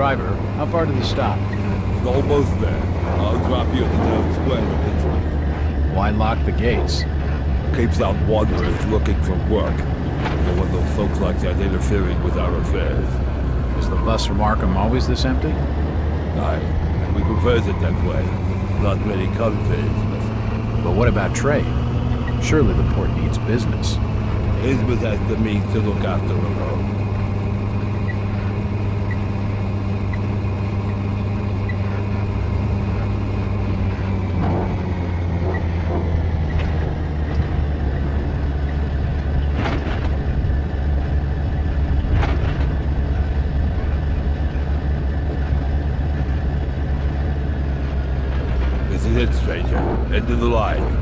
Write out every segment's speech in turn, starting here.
Driver, how far to the stop? It's almost there. I'll drop you at the town square eventually. Why lock the gates? Keeps out wanderers looking for work. Don't want those folks like that interfering with our affairs. Is the bus from Arkham always this empty? Aye, and we prefers it that way. Not many convicts, But what about trade? Surely the port needs business. Innsmouth has the means to look after her own. This is it, stranger. End of the line.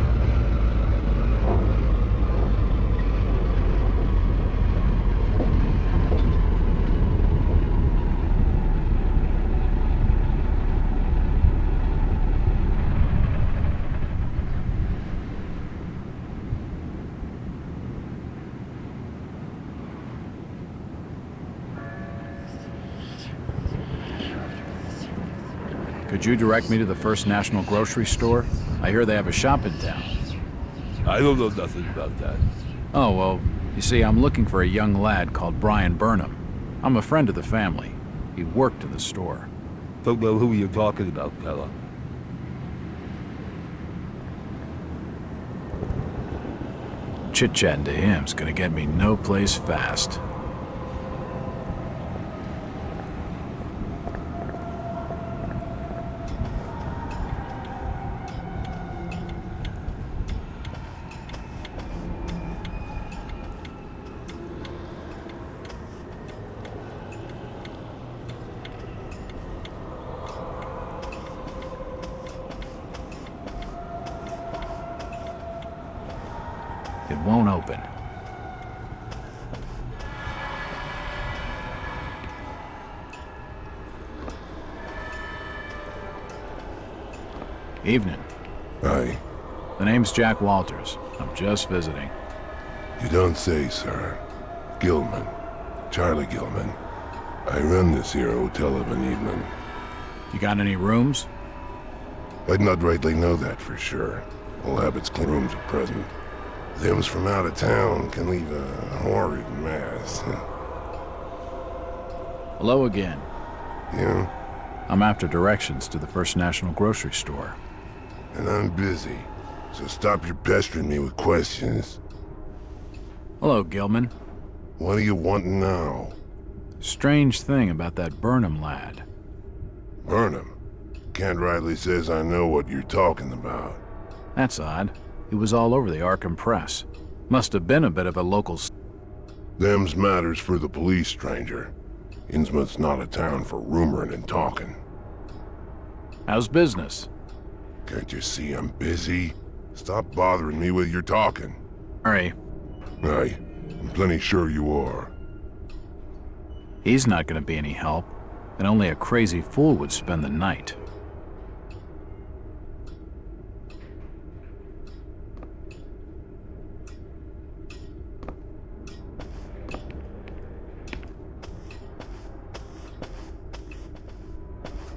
Could you direct me to the First National Grocery Store? I hear they have a shop in town. I don't know nothing about that. Oh, well, you see, I'm looking for a young lad called Brian Burnham. I'm a friend of the family. He worked in the store. Don't know who you're talking about, fella. Chit-chatting to him's gonna get me no place fast. It won't open. Evening. Aye. The name's Jack Walters. I'm just visiting. You don't say, sir. Gilman. Charlie Gilman. I run this here hotel of an evening. You got any rooms? I'd not rightly know that for sure. All habits clean rooms at present. Them's from out of town can leave a horrid mess. Hello again. Yeah? I'm after directions to the First National Grocery Store. And I'm busy. So stop your pestering me with questions. Hello, Gilman. What do you want now? Strange thing about that Burnham lad. Burnham. Can't rightly says I know what you're talking about. That's odd. He was all over the Arkham press. Must have been a bit of a local... Them's matters for the police, stranger. Innsmouth's not a town for rumoring and talking. How's business? Can't you see I'm busy? Stop bothering me with your talking. Hurry. Aye, I'm plenty sure you are. He's not gonna be any help, and only a crazy fool would spend the night.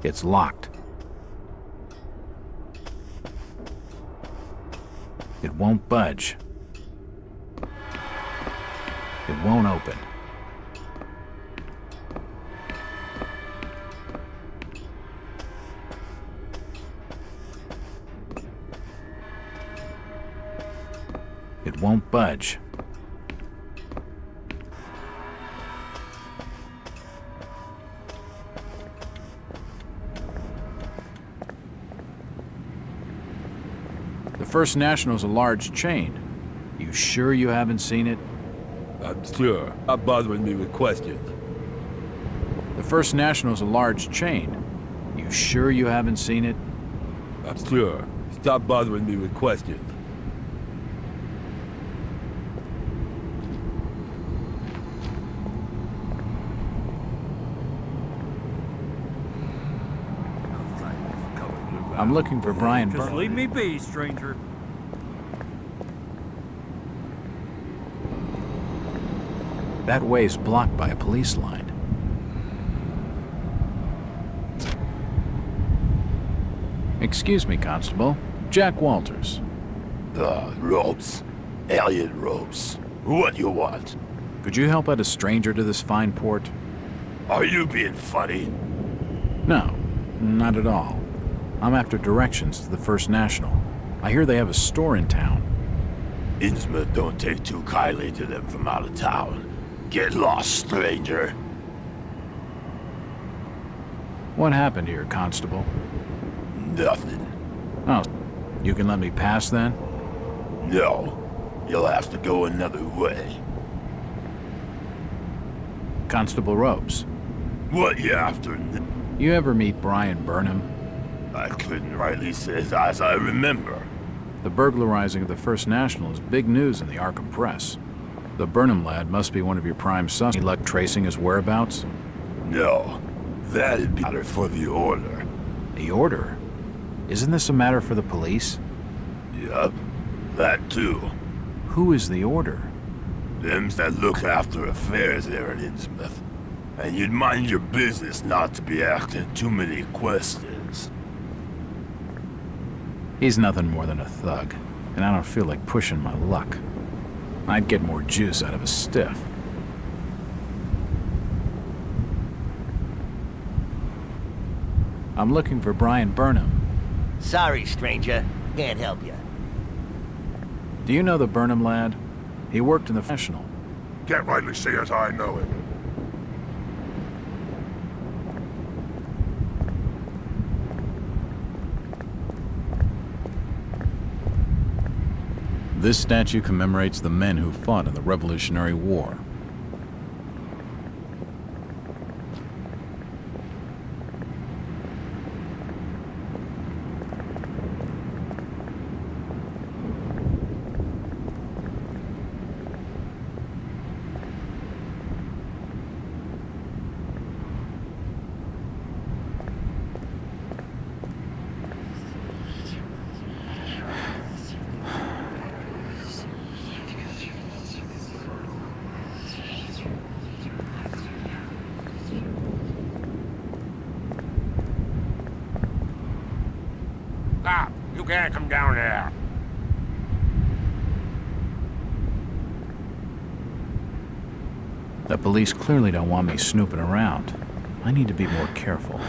It's locked. It won't budge. It won't open. It won't budge. The First National's a large chain. You sure you haven't seen it? I'm sure. Stop bothering me with questions. The First National's a large chain. You sure you haven't seen it? I'm sure. Stop bothering me with questions. I'm looking for Brian Just Burnham. leave me be, stranger. That way's blocked by a police line. Excuse me, Constable. Jack Walters. Ropes. Alien ropes. What you want? Could you help out a stranger to this fine port? Are you being funny? No, not at all. I'm after directions to the First National. I hear they have a store in town. Innsmouth don't take too kindly to them from out of town. Get lost, stranger. What happened here, Constable? Nothing. Oh, you can let me pass then? No. You'll have to go another way. Constable Ropes, What you after? you ever meet Brian Burnham? I couldn't rightly say as I remember. The burglarizing of the First National is big news in the Arkham press. The Burnham lad must be one of your prime suspects. Any luck tracing his whereabouts? No. That'd be better for the Order. The Order? Isn't this a matter for the police? Yup. That too. Who is the Order? Them's that look after affairs there in Innsmouth. And you'd mind your business not to be asking too many questions. He's nothing more than a thug, and I don't feel like pushing my luck. I'd get more juice out of a stiff. I'm looking for Brian Burnham. Sorry, stranger. Can't help you. Do you know the Burnham lad? He worked in the National. Can't rightly say as I know it. This statue commemorates the men who fought in the Revolutionary War. Stop! You can't come down there. The police clearly don't want me snooping around. I need to be more careful.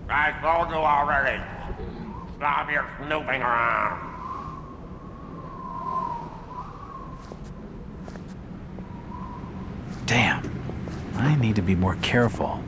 I told you already. Stop your snooping around. Damn. I need to be more careful.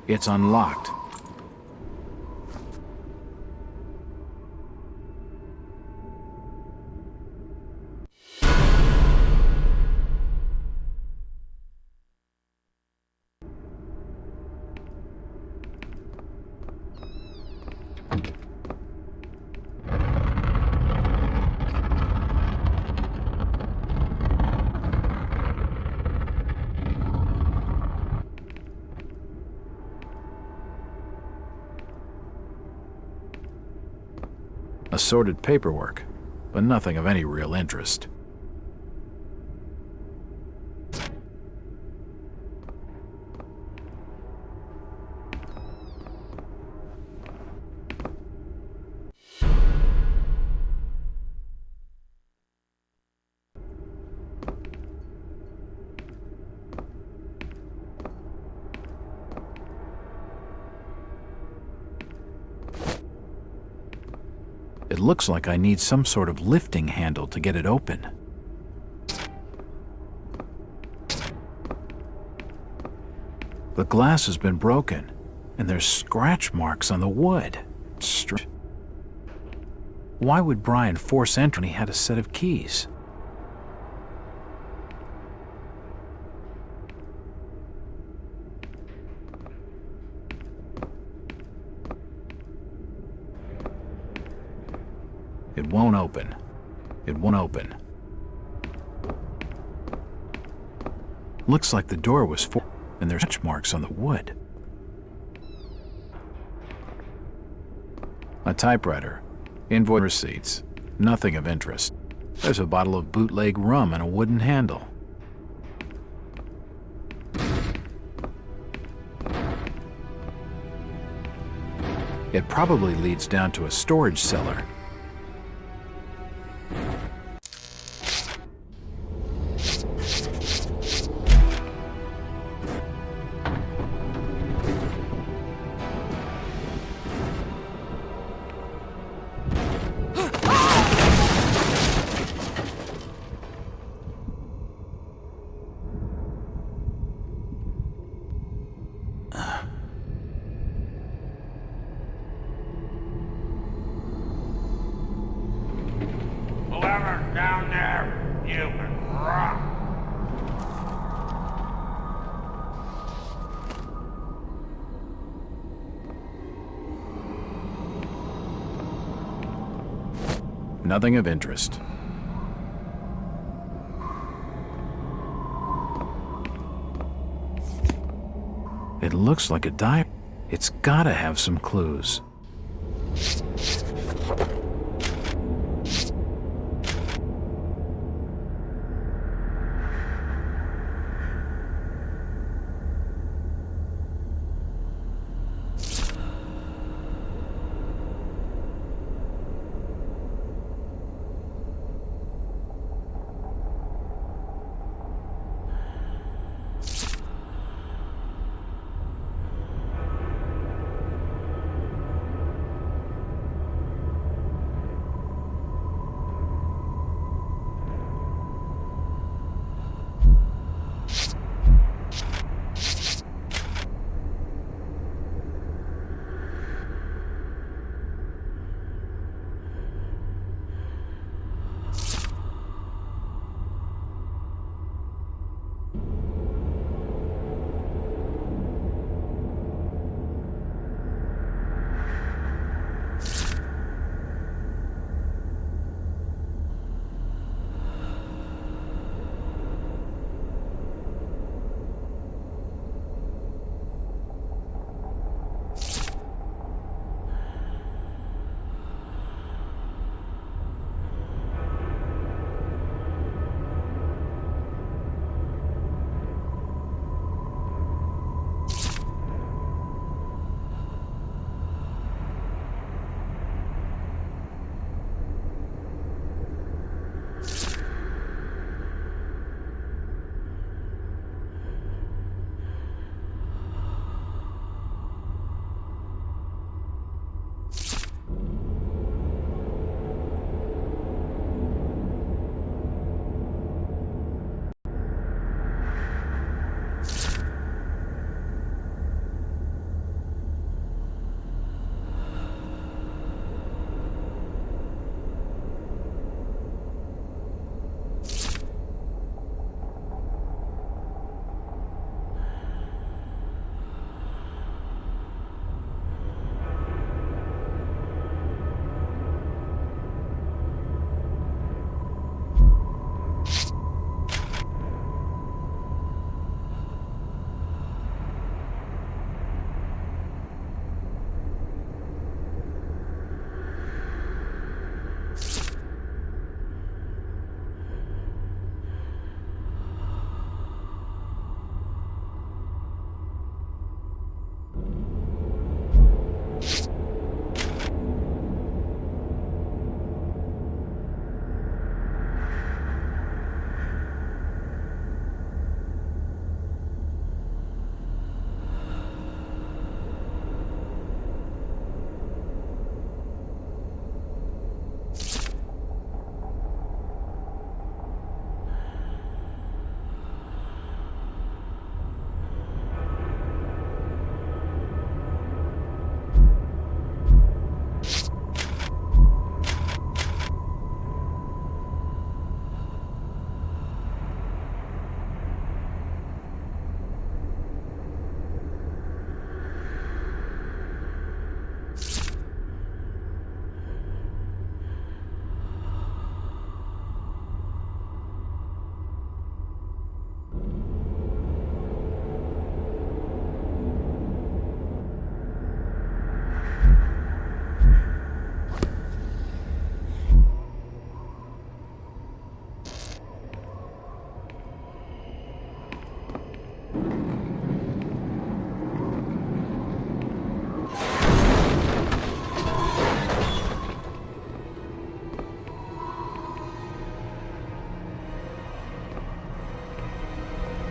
It's unlocked. Assorted paperwork, but nothing of any real interest. It looks like I need some sort of lifting handle to get it open. The glass has been broken, and there's scratch marks on the wood. Why would Brian force entry when he had a set of keys? It won't open. It won't open. Looks like the door was forced, and there's scratch marks on the wood. A typewriter, invoice receipts, nothing of interest. There's a bottle of bootleg rum and a wooden handle. It probably leads down to a storage cellar. Whoever's down there, you can rock. Nothing of interest. It looks like a diary. It's gotta have some clues.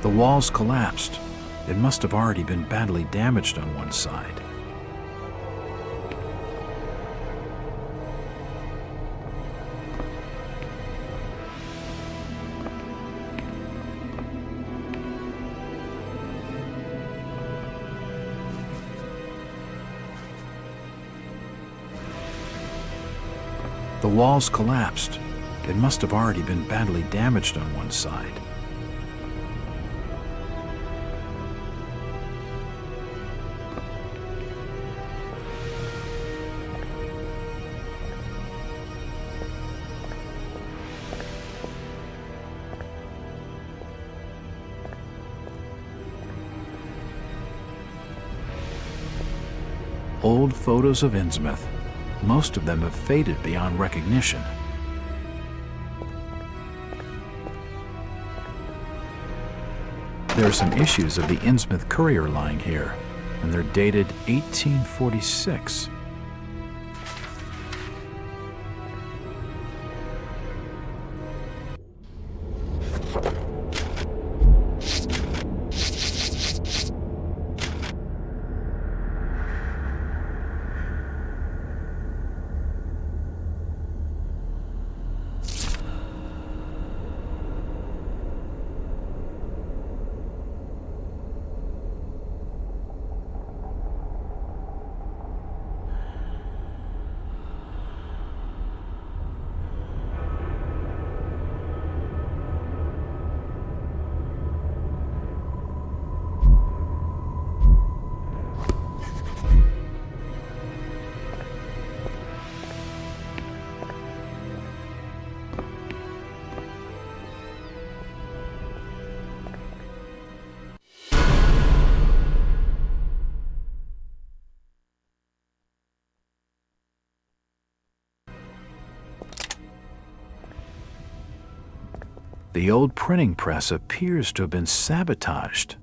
The walls collapsed. It must have already been badly damaged on one side. The walls collapsed. It must have already been badly damaged on one side. Old photos of Innsmouth. Most of them have faded beyond recognition. There are some issues of the Innsmouth Courier lying here, and they're dated 1846. The old printing press appears to have been sabotaged.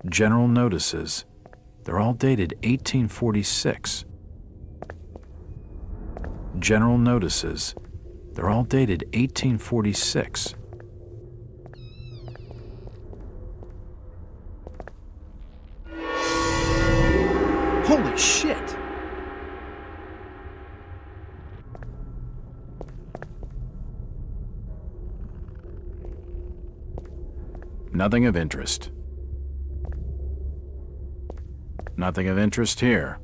General notices. They're all dated 1846. General notices. They're all dated 1846. Holy shit! Nothing of interest. Nothing of interest here.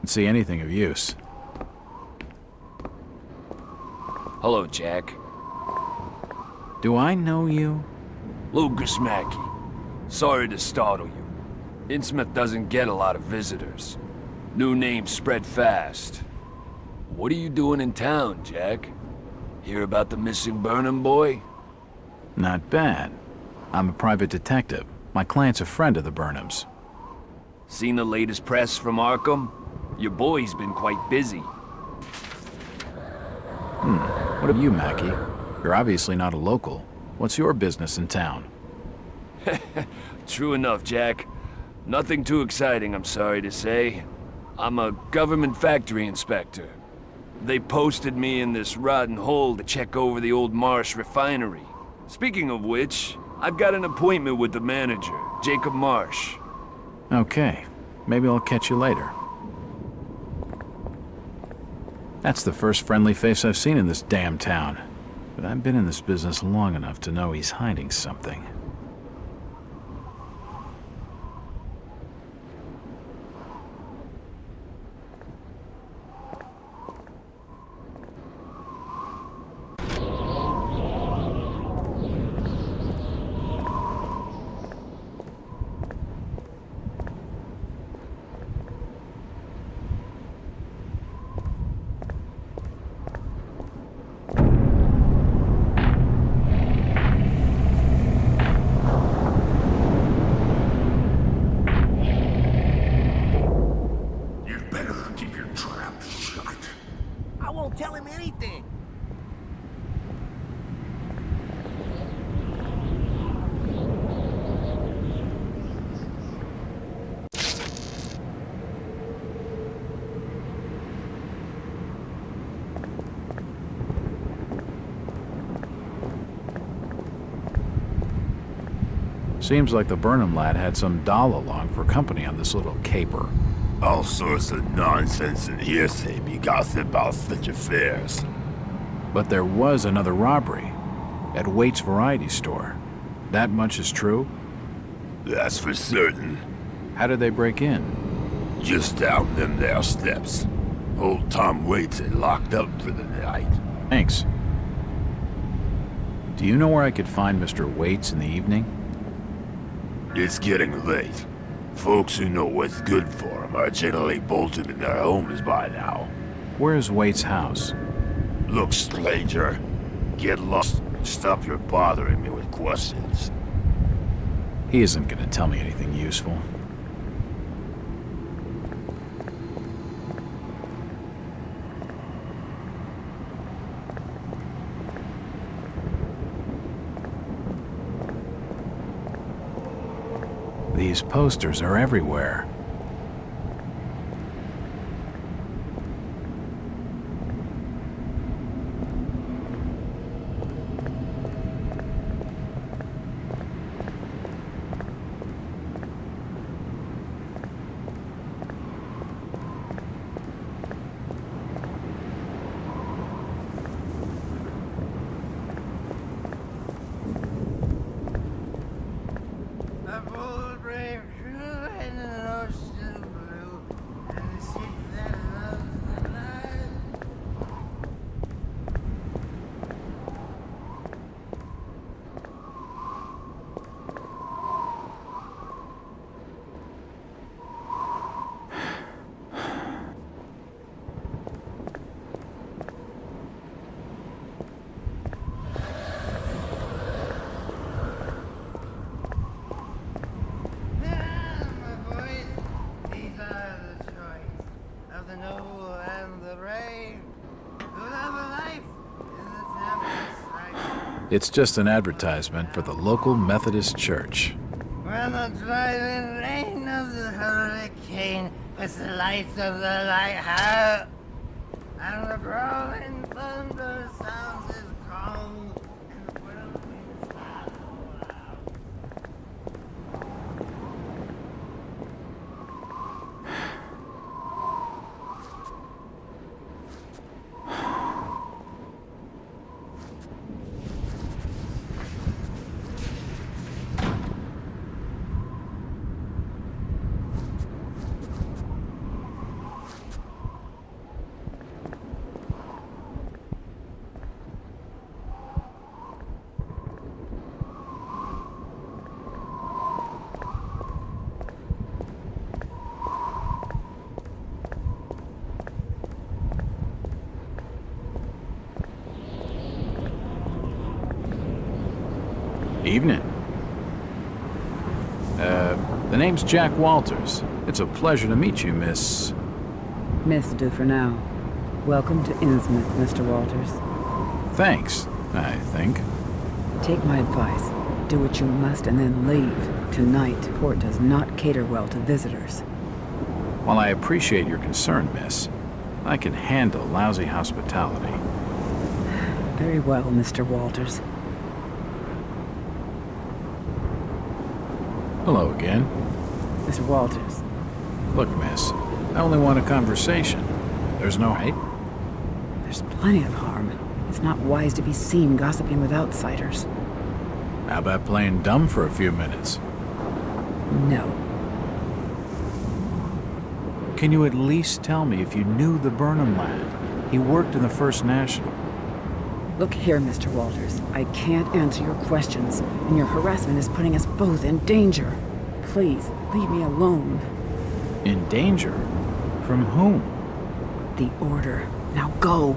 See anything of use. Hello, Jack. Do I know you? Lucas Mackey. Sorry to startle you. Innsmouth doesn't get a lot of visitors. New names spread fast. What are you doing in town, Jack? Hear about the missing Burnham boy? Not bad. I'm a private detective. My client's a friend of the Burnhams. Seen the latest press from Arkham? Your boy's been quite busy. What of you, Mackey? You're obviously not a local. What's your business in town? True enough, Jack. Nothing too exciting, I'm sorry to say. I'm a government factory inspector. They posted me in this rotten hole to check over the old Marsh refinery. Speaking of which, I've got an appointment with the manager, Jacob Marsh. Okay. Maybe I'll catch you later. That's the first friendly face I've seen in this damn town. But I've been in this business long enough to know he's hiding something. won't tell him anything. Seems like the Burnham lad had some doll along for company on this little caper. All sorts of nonsense and hearsay be gossip about such affairs. But there was another robbery at Waite's Variety Store. That much is true? That's for certain. How did they break in? Just down them there steps. Old Tom Waits had locked up for the night. Thanks. Do you know where I could find Mr. Waits in the evening? It's getting late. Folks who know what's good for them are generally bolted in their homes by now. Where's Waits' house? Look, stranger, get lost. Stop your bothering me with questions. He isn't gonna tell me anything useful. These posters are everywhere. It's just an advertisement for the local Methodist church. When the driving rain of the hurricane with the lights of the lighthouse and the growling thunder sounds his call and the whirlwind swallow out. Evening. The name's Jack Walters. It's a pleasure to meet you, Miss... Miss Dufresnoy. Welcome to Innsmouth, Mr. Walters. Thanks, I think. Take my advice. Do what you must and then leave. Tonight, Port does not cater well to visitors. While I appreciate your concern, miss, I can handle lousy hospitality. Very well, Mr. Walters. Hello again. Mr. Walters. Look, miss, I only want a conversation. There's no hate. There's plenty of harm. It's not wise to be seen gossiping with outsiders. How about playing dumb for a few minutes? No. Can you at least tell me if you knew the Burnham lad? He worked in the First National. Look here, Mr. Walters. I can't answer your questions, and your harassment is putting us both in danger. Please, leave me alone. In danger? From whom? The Order. Now go.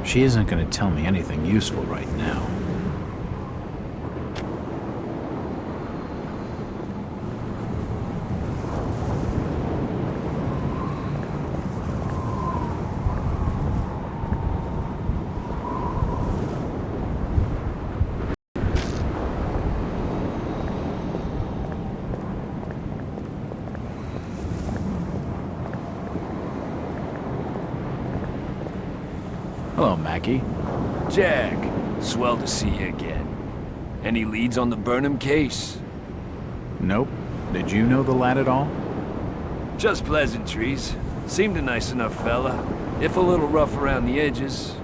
She isn't going to tell me anything useful right now. Hello, Mackie. Jack, swell to see you again. Any leads on the Burnham case? Nope. Did you know the lad at all? Just pleasantries. Seemed a nice enough fella, if a little rough around the edges.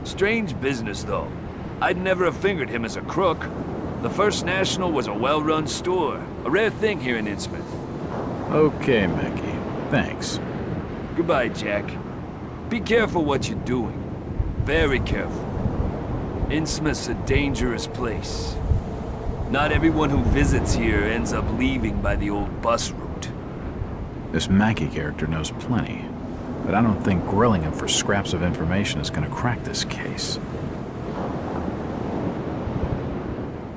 Strange business, though. I'd never have fingered him as a crook. The First National was a well-run store, a rare thing here in Innsmouth. Okay, Mackie. Thanks. Goodbye, Jack. Be careful what you're doing. Very careful. Innsmouth's a dangerous place. Not everyone who visits here ends up leaving by the old bus route. This Mackie character knows plenty, but I don't think grilling him for scraps of information is gonna crack this case.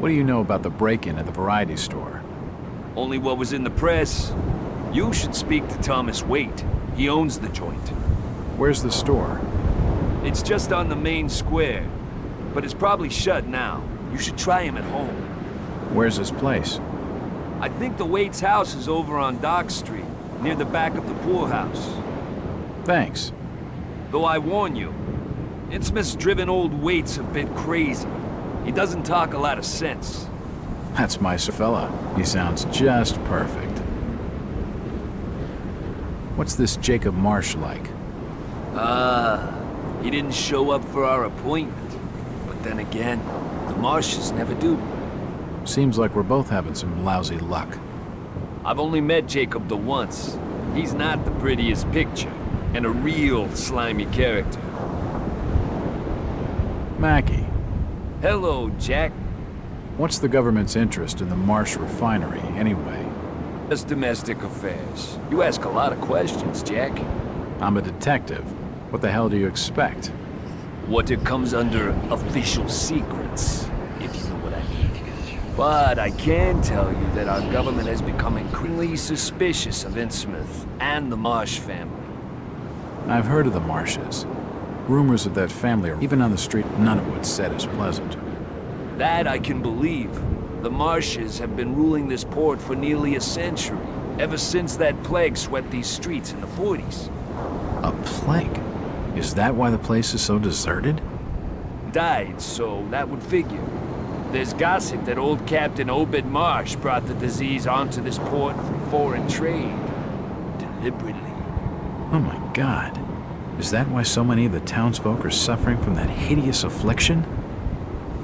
What do you know about the break-in at the variety store? Only what was in the press. You should speak to Thomas Waite. He owns the joint. Where's the store? It's just on the main square, but it's probably shut now. You should try him at home. Where's his place? I think the Waite's house is over on Dock Street, near the back of the poorhouse. Thanks. Though I warn you, Innsmouth's driven old Waite's a bit crazy. He doesn't talk a lot of sense. That's my fella. He sounds just perfect. What's this Jacob Marsh like? He didn't show up for our appointment. But then again, the Marshes never do. Seems like we're both having some lousy luck. I've only met Jacob the once. He's not the prettiest picture, and a real slimy character. Mackie, Hello, Jack. what's the government's interest in the Marsh refinery, anyway? Just domestic affairs. You ask a lot of questions, Jack. I'm a detective. What the hell do you expect? What it comes under official secrets, if you know what I mean. But I can tell you that our government has become increasingly suspicious of Innsmouth and the Marsh family. I've heard of the Marshes. Rumors of that family are even on the street. None of what's said is pleasant. That I can believe. The Marshes have been ruling this port for nearly a century, ever since that plague swept these streets in the 40s. A plague? Is that why the place is so deserted? Died, so that would figure. There's gossip that old Captain Obed Marsh brought the disease onto this port from foreign trade. Deliberately. Oh my God. Is that why so many of the townsfolk are suffering from that hideous affliction?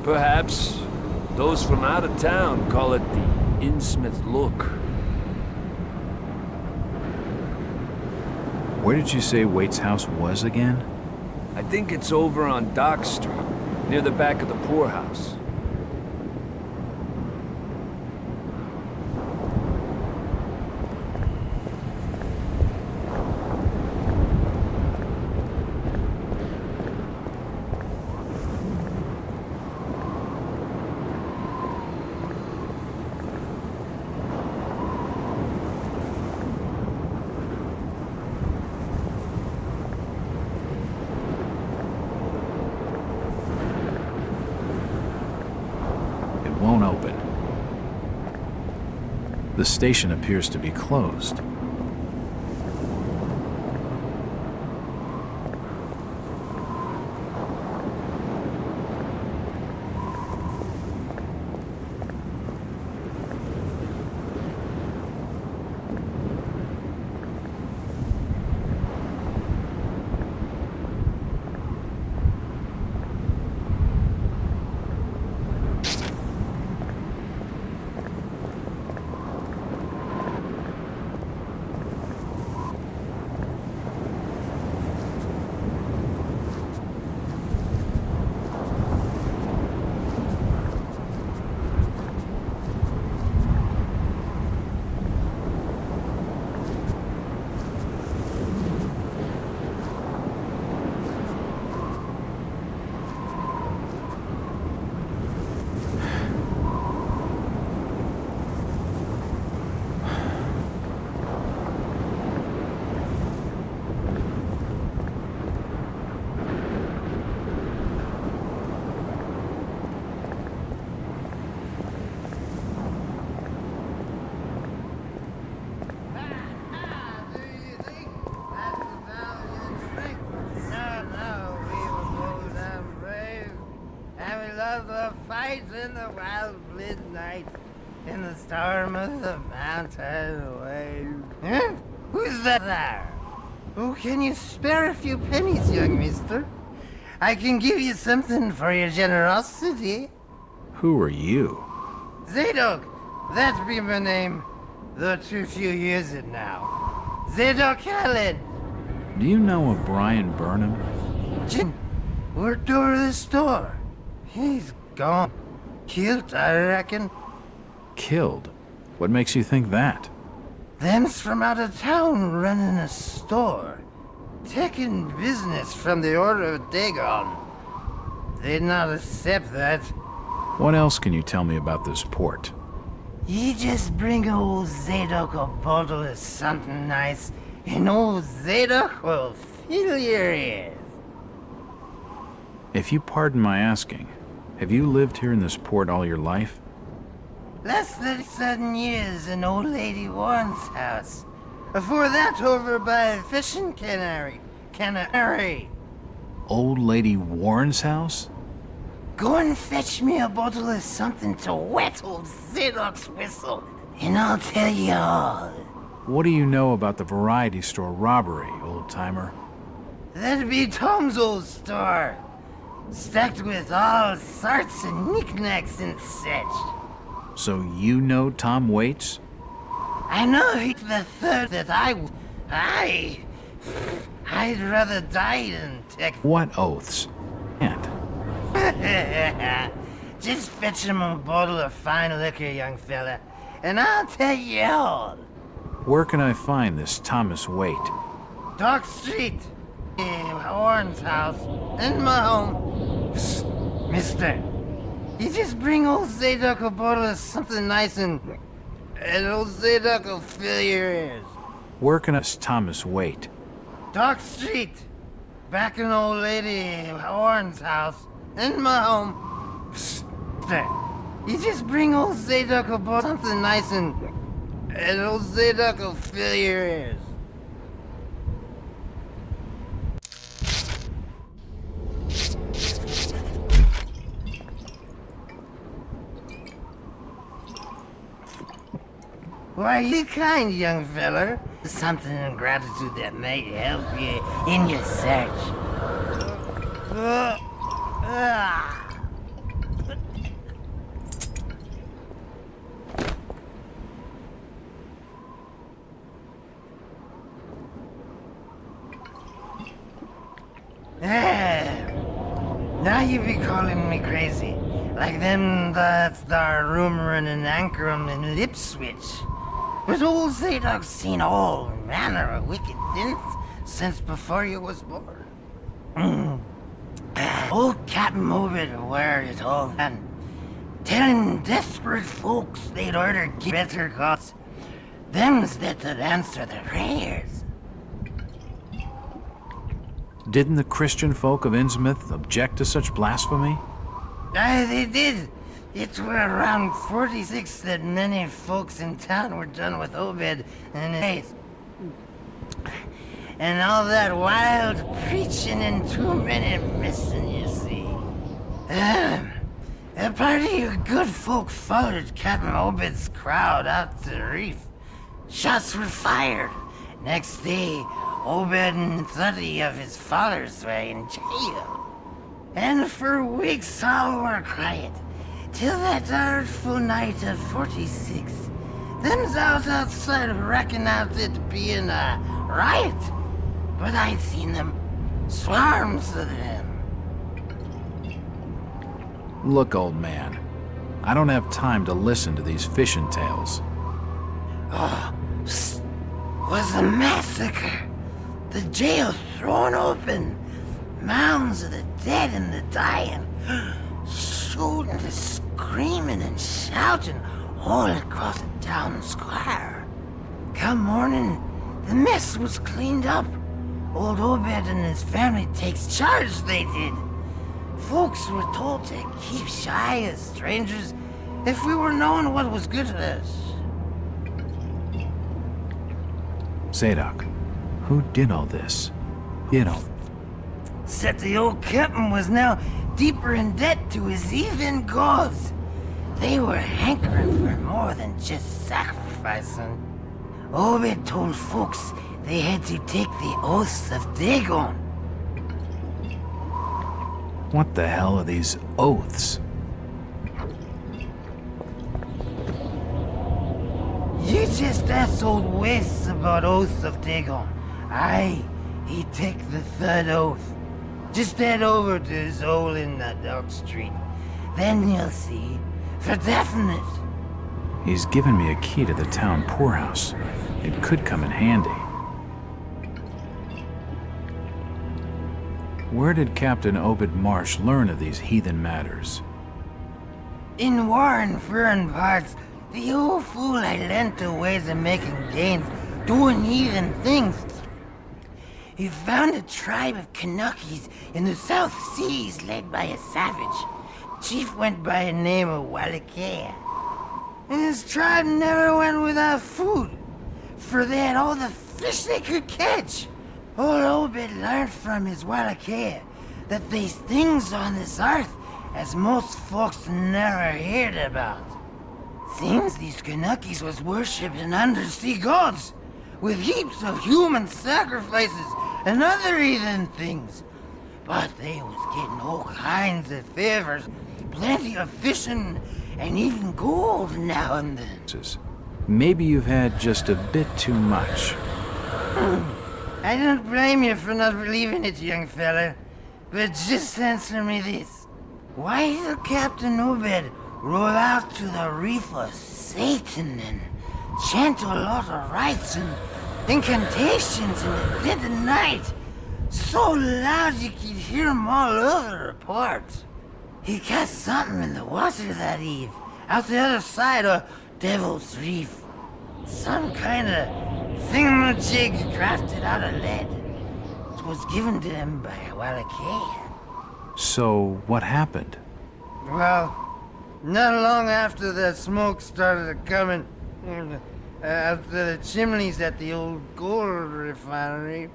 Perhaps. Those from out of town call it the Innsmouth look. Where did you say Waite's house was again? I think it's over on Dock Street, near the back of the poorhouse. Won't open. The station appears to be closed. fight in the wild midnight, in the storm of the mountain wave. Huh? Who's that there? Oh, can you spare a few pennies, young mister? I can give you something for your generosity. Who are you? Zadok, that be my name, though too few use it now. Zadok Allen. Do you know a Brian Burnham? Jim, worked over the store. He's gone. Killed, I reckon. Killed? What makes you think that? Them's from out of town running a store. Taking business from the Order of Dagon. They'd not accept that. What else can you tell me about this port? You just bring old Zadok a bottle of something nice, and old Zadok will fill your ears. If you pardon my asking, have you lived here in this port all your life? Less than 7 years in old lady Warren's house. Before that, over by fishing cannery. Old Lady Warren's house? Go and fetch me a bottle of something to wet old Zadok's whistle, and I'll tell you all. What do you know about the variety store robbery, old-timer? That'd be Tom's old store. Stacked with all sorts of knickknacks and such. So you know Tom Waits? I know he's the third that I'd rather die than take. What oaths? And Just fetch him a bottle of fine liquor, young fella, and I'll tell you all. where can I find this Thomas Waite? Dock Street, Warren's house, in my home. Psst, mister, you just bring old Zadok a bottle of something nice and old Zadok will fill your ears. Where can us Thomas Waite? Dock Street, back in old lady Warren's house, in my home. Psst, mister, you just bring old Zadok a bottle of something nice and old Zadok will fill your ears. Why, you kind, young feller. Something in gratitude that may help you in your search. Now you be calling me crazy. Like them that's there rumoring in Ankrum and Ipswich. But old Zadok's seen all manner of wicked things since before you was born. Old Captain Obed aware it all, and telling desperate folks they'd order get better gods. Them's that would answer their prayers. Didn't the Christian folk of Innsmouth object to such blasphemy? Aye, they did. It were around 46 that many folks in town were done with Obed and his. And all that wild preaching and too many missing, you see. A party of good folk followed Captain Obed's crowd out to the reef. Shots were fired. Next day, Obed and 30 of his followers were in jail. And for weeks all were quiet. Till that artful night of 46, them's out outside reckon out it being a riot. But I'd seen them, swarms of them. Look, old man, I don't have time to listen to these fishing tales. Oh, was a massacre. The jail thrown open, mounds of the dead and the dying, shooting and screaming and shouting all across the town square. Come morning, the mess was cleaned up. Old Obed and his family takes charge, they did. Folks were told to keep shy as strangers if we were knowing what was good for us. Zadok, who did all this? You know, Said the old captain was now deeper in debt to his heathen gods. They were hankering for more than just sacrificing. Obed told folks they had to take the oaths of Dagon. What the hell are these oaths? You just asked old Wes about oaths of Dagon. Aye, he take the third oath. Just head over to his hole in the Dark Street. Then you'll see, for definite. He's given me a key to the town poorhouse. It could come in handy. Where did Captain Obed Marsh learn of these heathen matters? In war and foreign parts, the old fool I learned the ways of making gains, doing heathen things. He found a tribe of Kanakis in the South Seas led by a savage. Chief went by a name of Wallachia. And his tribe never went without food, for they had all the fish they could catch. Old Obed learned from his Wallachia that there's things on this earth as most folks never heard about. Seems these Kanakis was worshipping undersea gods, with heaps of human sacrifices and other heathen things. But they was getting all kinds of favors, plenty of fishing, and even gold now and then. Maybe you've had just a bit too much. I don't blame you for not believing it, young fella. But just answer me this. Why did Captain Obed roll out to the reef of Satan and chant a lot of rites and incantations in the dead of night? So loud you could hear 'em all over the port. He cast something in the water that eve, out the other side of Devil's Reef. Some kind of thingamajig crafted out of lead. It was given to him by Wallachia. So, what happened? Well, not long after the smoke started coming out the chimneys at the old gold refinery,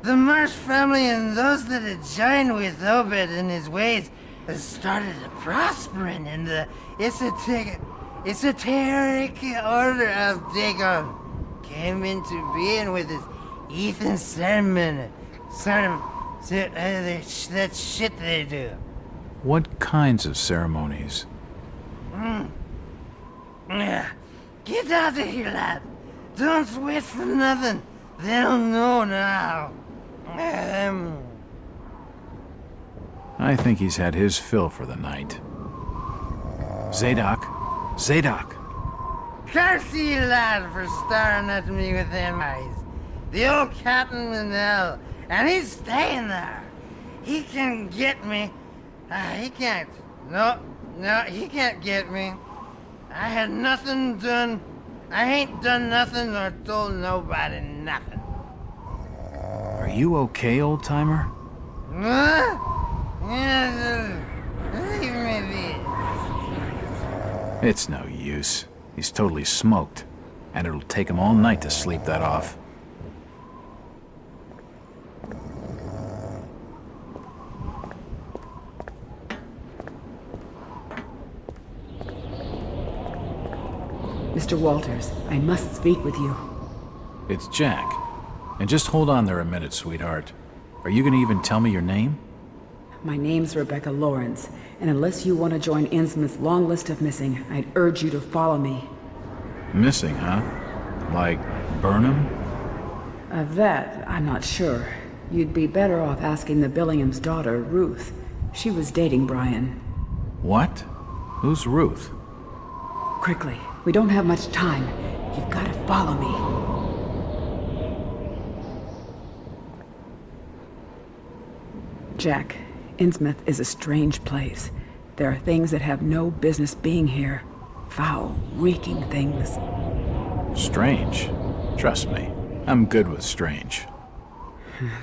the Marsh family and those that had joined with Obed in his ways started prospering in the esoteric order of Dagon. Came into being with his heathen sermon, that shit they do. What kinds of ceremonies? Yeah. Get out of here, lad. Don't wait for nothing. They'll know now. I think he's had his fill for the night. Zadok! Zadok! Curse you, lad, for staring at me with them eyes. The old captain in hell, and he's staying there. He can get me. He can't. No, he can't get me. I had nothing done. I ain't done nothing or told nobody nothing. Are you okay, old-timer? Leave me be. It's no use. He's totally smoked, and it'll take him all night to sleep that off. Mr. Walters, I must speak with you. It's Jack. And just hold on there a minute, sweetheart. Are you gonna even tell me your name? My name's Rebecca Lawrence, and unless you want to join Innsmouth's long list of missing, I'd urge you to follow me. Missing, huh? Like Burnham? Of that, I'm not sure. You'd be better off asking the Billingham's daughter, Ruth. She was dating Brian. What? Who's Ruth? Quickly, we don't have much time. You've got to follow me. Jack, Innsmouth is a strange place. There are things that have no business being here. Foul, reeking things. Strange. Trust me, I'm good with strange.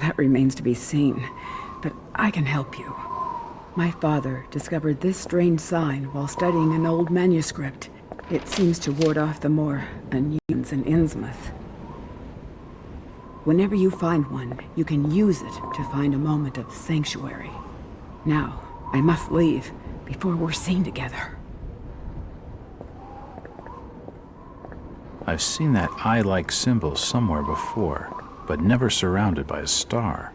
That remains to be seen, but I can help you. My father discovered this strange sign while studying an old manuscript. It seems to ward off the more unusuals in Innsmouth. Whenever you find one, you can use it to find a moment of sanctuary. Now, I must leave before we're seen together. I've seen that eye-like symbol somewhere before, but never surrounded by a star.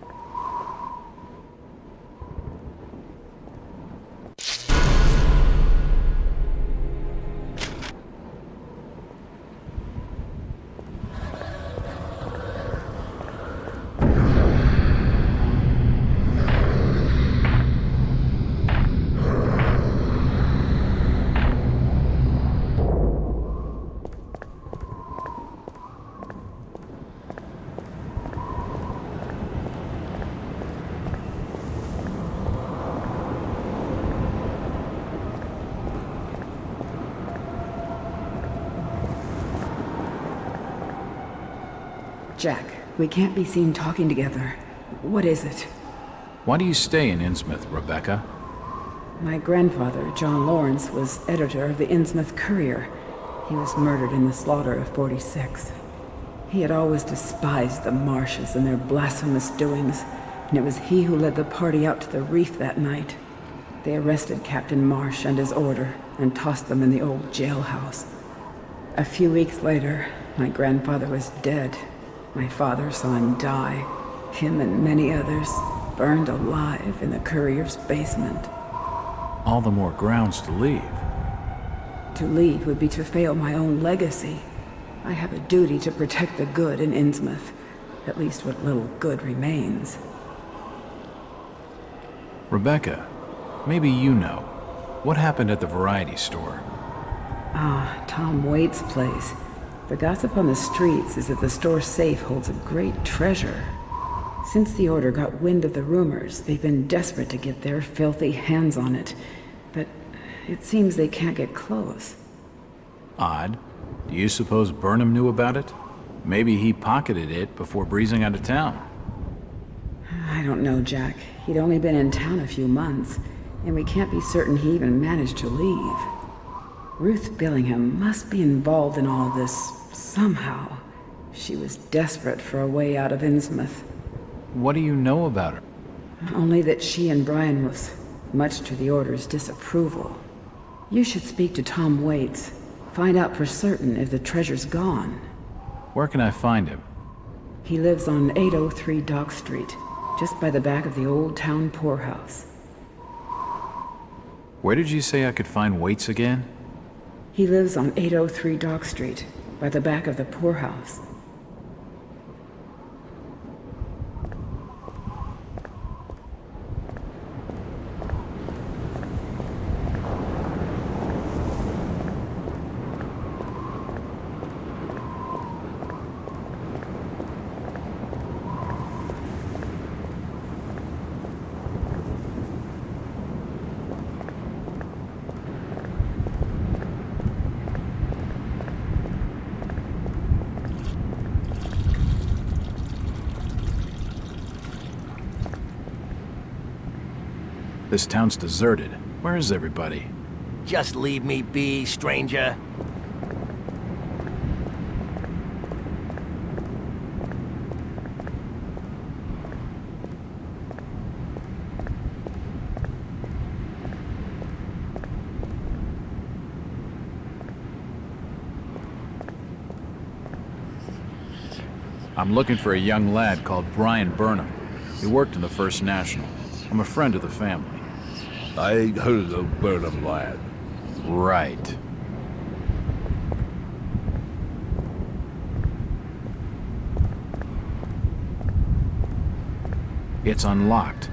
Jack, we can't be seen talking together. What is it? Why do you stay in Innsmouth, Rebecca? My grandfather, John Lawrence, was editor of the Innsmouth Courier. He was murdered in the slaughter of 46. He had always despised the Marshes and their blasphemous doings, and it was he who led the party out to the reef that night. They arrested Captain Marsh and his order and tossed them in the old jailhouse. A few weeks later, my grandfather was dead. My father saw him die. Him and many others burned alive in the Courier's basement. All the more grounds to leave. To leave would be to fail my own legacy. I have a duty to protect the good in Innsmouth, at least what little good remains. Rebecca, maybe you know. What happened at the variety store? Ah, Tom Waite's place. The gossip on the streets is that the store safe holds a great treasure. Since the Order got wind of the rumors, they've been desperate to get their filthy hands on it. But it seems they can't get close. Odd. Do you suppose Burnham knew about it? Maybe he pocketed it before breezing out of town. I don't know, Jack. He'd only been in town a few months, and we can't be certain he even managed to leave. Ruth Billingham must be involved in all this somehow. She was desperate for a way out of Innsmouth. What do you know about her? Only that she and Brian was, much to the Order's disapproval. You should speak to Tom Waits. Find out for certain if the treasure's gone. Where can I find him? He lives on 803 Dock Street, just by the back of the old town poorhouse. Where did you say I could find Waits again? He lives on 803 Dock Street, by the back of the poorhouse. This town's deserted. Where is everybody? Just leave me be, stranger. I'm looking for a young lad called Brian Burnham. He worked in the First National. I'm a friend of the family. I ain't heard of no Burnham lad. Right. It's unlocked.